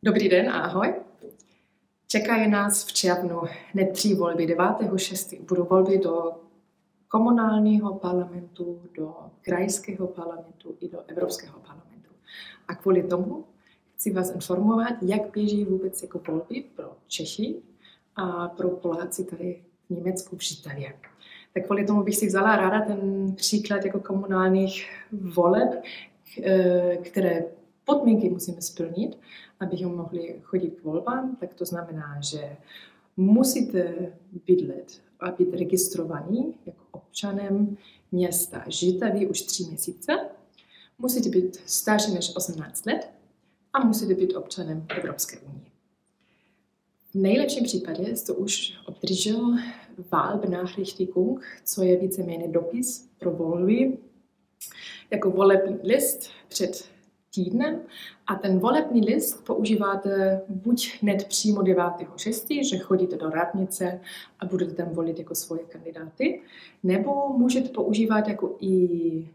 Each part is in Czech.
Dobrý den a ahoj. Čekají nás v červnu hned 3 volby. 9.6. budou volby do komunálního parlamentu, do krajského parlamentu i do Evropského parlamentu. A kvůli tomu chci vás informovat, jak běží vůbec jako volby pro Čechy a pro Poláci tady v Německu v Žitavě. Tak kvůli tomu bych si vzala ráda ten příklad jako komunálních voleb, které podmínky musíme splnit, abychom mohli chodit k volbám, tak to znamená, že musíte bydlet a být registrovaní jako občanem města Žitavy už 3 měsíce, musíte být starší než 18 let a musíte být občanem Evropské unie. V nejlepším případě jste už obdržel Wahlbenachrichtigung, co je víceméně dopis pro volby, jako volební list před týdnem, a ten volební list používáte buď hned přímo 9.6., že chodíte do radnice a budete tam volit jako svoje kandidáty, nebo můžete používat jako i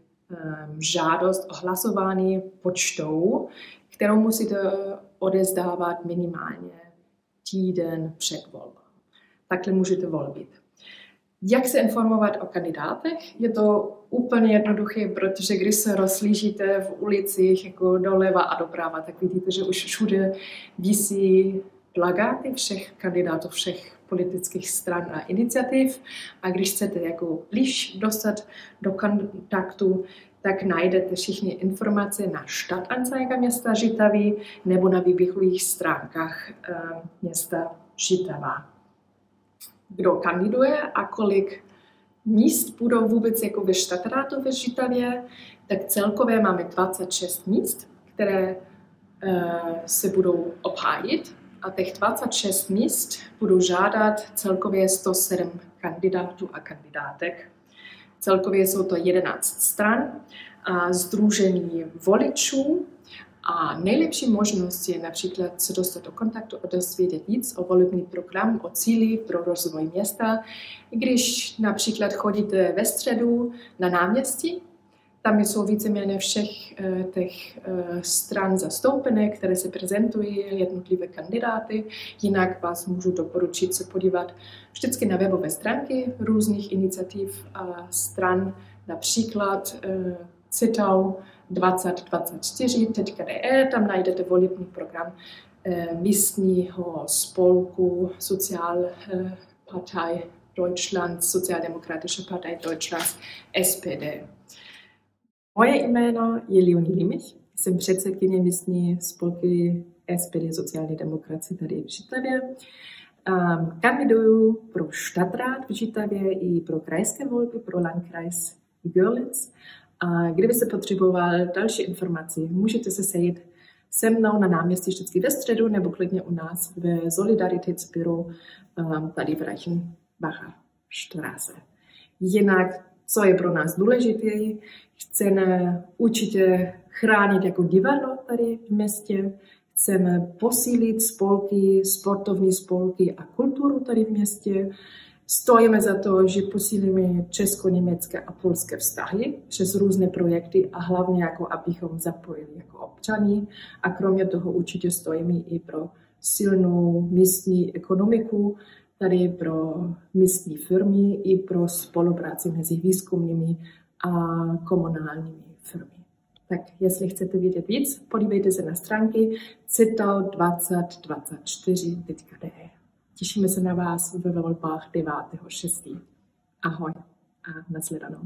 žádost o hlasování poštou, kterou musíte odevzdávat minimálně týden před volbou. Takhle můžete volit. Jak se informovat o kandidátech? Je to úplně jednoduché, protože když se rozlížíte v ulicích jako doleva a doprava, tak vidíte, že už všude visí plakáty všech kandidátů, všech politických stran a iniciativ. A když chcete jako blíž dostat do kontaktu, tak najdete všechny informace na Stadtanzeiger města Žitavy nebo na výběhových stránkách města Žitava. Kdo kandiduje a kolik míst budou vůbec jako ve Stadtrátu ve Žitavě, tak celkově máme 26 míst, které se budou obhájit, a těch 26 míst budou žádat celkově 107 kandidátů a kandidátek. Celkově jsou to 11 stran a sdružení voličů. A nejlepší možnost je například se dostat do kontaktu a dozvědět víc o volební program, o cíli pro rozvoj města. Když například chodíte ve středu na náměstí, tam jsou víceméně všech těch stran zastoupené, které se prezentují jednotlivé kandidáty. Jinak vás můžu doporučit se podívat vždycky na webové stránky různých iniciativ a stran, například Citau 2024.de, tam najdete volební program místního spolku Sozialpartei Deutschlands, Sozialdemokratische Partei Deutschlands, SPD. Moje jméno je Leonie Limich, jsem předsedkyně místní spolky SPD Sociální demokracie tady v Žitavě. Kandiduju pro Stadtrat v Žitavě i pro krajské volby, pro Landkreis Görlitz. A kdybyste potřeboval další informace, můžete se sejít se mnou na náměstí vždycky ve středu nebo klidně u nás ve Solidaritätsbüro tady v Reichenbacher Straße. Jinak, co je pro nás důležité, chceme určitě chránit jako divadlo tady v městě, chceme posílit spolky, sportovní spolky a kulturu tady v městě. Stojíme za to, že posílíme česko-německé a polské vztahy přes různé projekty a hlavně jako abychom zapojili jako občany. A kromě toho určitě stojíme i pro silnou místní ekonomiku, tady pro místní firmy i pro spolupráci mezi výzkumnými a komunálními firmy. Tak jestli chcete vědět víc, podívejte se na stránky citau2024.de. Těšíme se na vás ve volbách 9.6. Ahoj a nasledanou.